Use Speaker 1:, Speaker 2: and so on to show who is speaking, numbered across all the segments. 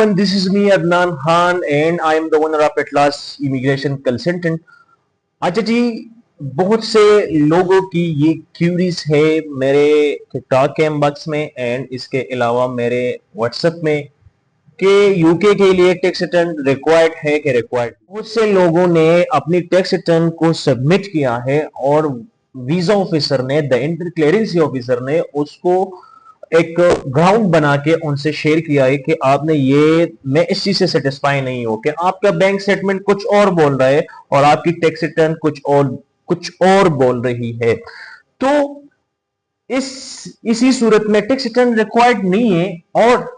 Speaker 1: everyone, this is me Adnan Khan and I am the owner of Atlas Immigration Consultant. अच्छा जी, बहुत से लोगों की ये क्यूरीज है मेरे टिकटॉक के इनबॉक्स में एंड इसके अलावा मेरे व्हाट्सएप में कि यूके के लिए टैक्स रिटर्न रिक्वायर्ड है कि रिक्वायर्ड। बहुत से लोगों ने अपनी टैक्स रिटर्न को सबमिट किया है और वीजा ऑफिसर ने, द इंटर क्लियरेंसी ऑफिसर ने उसको एक ग्राउंड बना के उनसे शेयर किया है कि आपने ये, मैं इस चीज से सेटिस्फाई नहीं हूं कि आपका बैंक स्टेटमेंट कुछ और बोल रहा है और आपकी टैक्स रिटर्न कुछ और बोल रही है। तो इसी सूरत में टैक्स रिटर्न रिक्वायर्ड नहीं है। और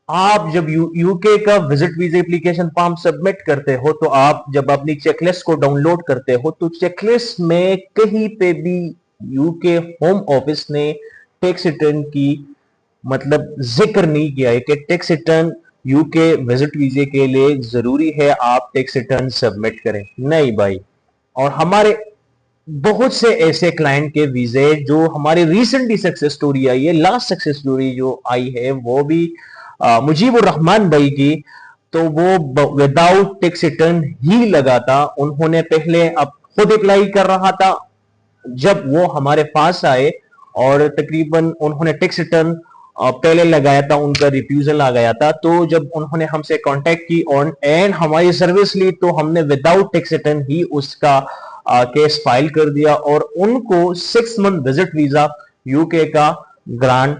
Speaker 1: आप जब यूके का visit visa application form submit करते हो तो आप जब अपनी चेकलिस्ट को डाउनलोड करते हो तो चेकलिस्ट में कहीं पे भी यूके होम ऑफिस ने टैक्स रिटर्न की मतलब जिक्र नहीं किया है कि टैक्स रिटर्न यूके विजिट वीजे के लिए जरूरी है आप टैक्स रिटर्न सबमिट करें। नहीं भाई। और हमारे बहुत से ऐसे क्लाइंट के वीजे जो हमारी रिसेंटली सक्सेस स्टोरी आई है, लास्ट सक्सेस स्टोरी जो आई है वो भी मुजीबुर रहमान भाई की, तो वो विदाउट टैक्स रिटर्न ही लगा था। उन्होंने पहले अब खुद अप्लाई कर रहा था, जब वो हमारे पास आए और तकरीबन उन्होंने टैक्स रिटर्न पहले लगाया था, उनका रिफ्यूजल आ गया था। तो जब उन्होंने हमसे कांटेक्ट की और एंड हमारी सर्विस ली तो हमने विदाउट टैक्स रिटर्न ही उसका केस फाइल कर दिया और उनको 6 मंथ विजिट वीजा यूके का ग्रांट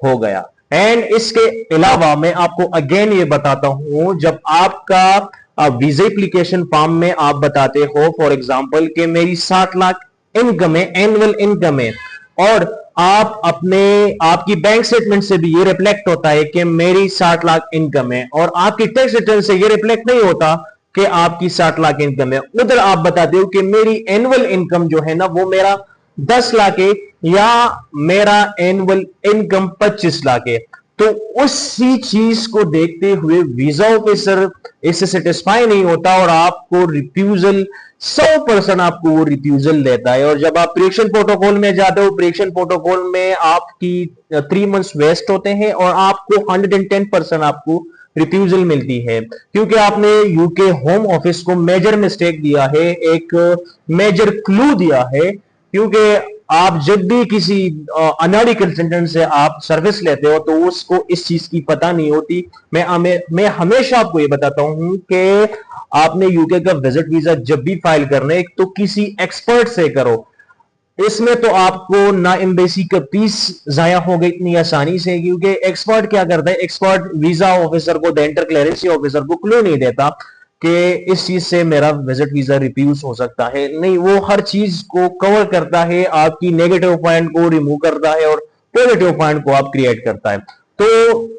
Speaker 1: हो गया। एंड इसके अलावा मैं आपको अगेन ये बताता हूं, जब आपका वीजा एप्लीकेशन फॉर्म में आप बताते हो फॉर एग्जांपल कि मेरी 60 लाख इनकम है, एनुअल इनकम है, और आप आपकी बैंक स्टेटमेंट से भी ये रिफ्लेक्ट होता है कि मेरी 60 लाख इनकम है और आपकी टैक्स रिटर्न से ये रिफ्लेक्ट नहीं होता कि आपकी 60 लाख इनकम है। उधर आप बताते हो कि मेरी एनुअल इनकम जो है ना वो मेरा 10 लाख है या मेरा एनुअल इनकम 25 लाख है। तो उसी चीज को देखते हुए वीजा ऑफिसर इससे सेटिस्फाई नहीं होता और आपको रिफ्यूजल 100% आपको वो रिफ्यूजल देता है। और जब आप प्रेक्षण प्रोटोकॉल में जाते हो, प्रेक्षण प्रोटोकॉल में आपकी 3 मंथ्स वेस्ट होते हैं और आपको 110% आपको रिफ्यूजल मिलती है, क्योंकि आपने यूके होम ऑफिस को मेजर मिस्टेक दिया है, एक मेजर क्लू दिया है। क्योंकि आप जब भी किसी अनाड़ी कंसल्टेंट से आप सर्विस लेते हो तो उसको इस चीज की पता नहीं होती। मैं हमेशा आपको ये बताता हूं कि आपने यूके का विजिट वीजा जब भी फाइल करना है तो किसी एक्सपर्ट से करो। इसमें तो आपको ना एम्बेसी का फीस जाया हो गई इतनी आसानी से, क्योंकि एक्सपर्ट क्या करता है, एक्सपर्ट वीजा ऑफिसर को, द इंटर क्लियरेंसी ऑफिसर को क्लू नहीं देता कि इस चीज से मेरा विजिट वीजा रिफ्यूज हो सकता है। नहीं, वो हर चीज को कवर करता है, आपकी नेगेटिव पॉइंट को रिमूव करता है और पॉजिटिव पॉइंट को आप क्रिएट करता है। तो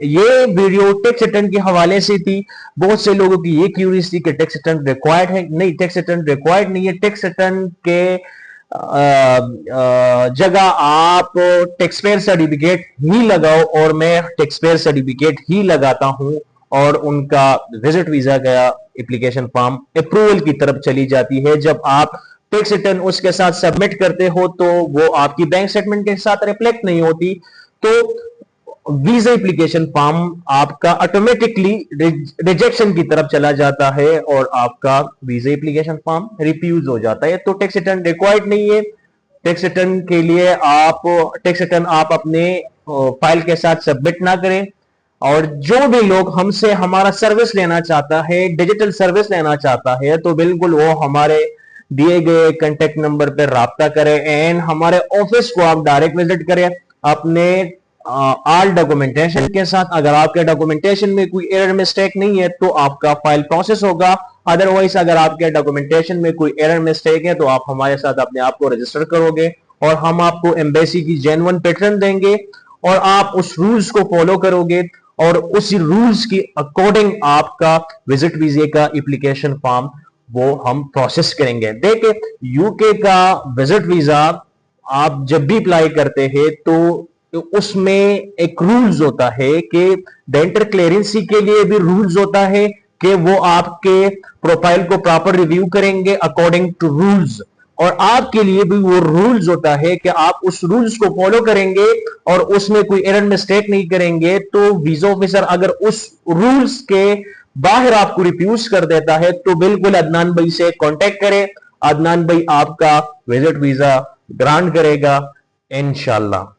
Speaker 1: ये वीडियो टैक्स रिटर्न के हवाले से थी। बहुत से लोगों की ये क्यूरीज थी कि टैक्स रिटर्न रिक्वायर्ड है। नहीं, टैक्स रिटर्न रिक्वायर्ड नहीं है। टैक्स रिटर्न के जगह आप टैक्स पेयर सर्टिफिकेट ही लगाओ और मैं टैक्स पेयर सर्टिफिकेट ही लगाता हूं और उनका विजिट वीजा का एप्लीकेशन फॉर्म अप्रूवल की तरफ चली जाती है। जब आप टैक्स रिटर्न उसके साथ सबमिट करते हो तो वो आपकी बैंक स्टेटमेंट के साथ रिफ्लेक्ट नहीं होती, तो वीजा एप्लीकेशन फॉर्म आपका ऑटोमेटिकली रिजेक्शन की तरफ चला जाता है और आपका वीजा एप्लीकेशन फॉर्म रिफ्यूज हो जाता है। तो टैक्स रिटर्न रिक्वायर्ड नहीं है। टैक्स रिटर्न के लिए टैक्स रिटर्न आप अपने फाइल के साथ सबमिट ना करें। और जो भी लोग हमसे हमारा सर्विस लेना चाहता है, डिजिटल सर्विस लेना चाहता है, तो बिल्कुल वो हमारे दिए गए कांटेक्ट नंबर पर राब्ता करें एंड हमारे ऑफिस को आप डायरेक्ट विजिट करें अपने ऑल डॉक्यूमेंटेशन के साथ। अगर आपके डॉक्यूमेंटेशन में कोई एरर मिस्टेक नहीं है तो आपका फाइल प्रोसेस होगा। अदरवाइज अगर आपके डॉक्यूमेंटेशन में कोई एरर मिस्टेक है तो आप हमारे साथ अपने आप को रजिस्टर करोगे और हम आपको एम्बेसी की जेन्युइन पैटर्न देंगे और आप उस रूल्स को फॉलो करोगे और उसी रूल्स की अकॉर्डिंग आपका विजिट वीजे का एप्लीकेशन फॉर्म वो हम प्रोसेस करेंगे। देखिए, यूके का विजिट वीजा आप जब भी अप्लाई करते हैं तो उसमें एक रूल्स होता है कि द इंटर क्लियरेंसी के लिए भी रूल्स होता है कि वो आपके प्रोफाइल को प्रॉपर रिव्यू करेंगे अकॉर्डिंग टू रूल्स। और आपके लिए भी वो रूल्स होता है कि आप उस रूल्स को फॉलो करेंगे और उसमें कोई एरर मिस्टेक नहीं करेंगे, तो वीजा ऑफिसर अगर उस रूल्स के बाहर आपको रिफ्यूज कर देता है तो बिल्कुल अदनान भाई से कांटेक्ट करें। अदनान भाई आपका विजिट वीजा ग्रांट करेगा इंशाल्लाह।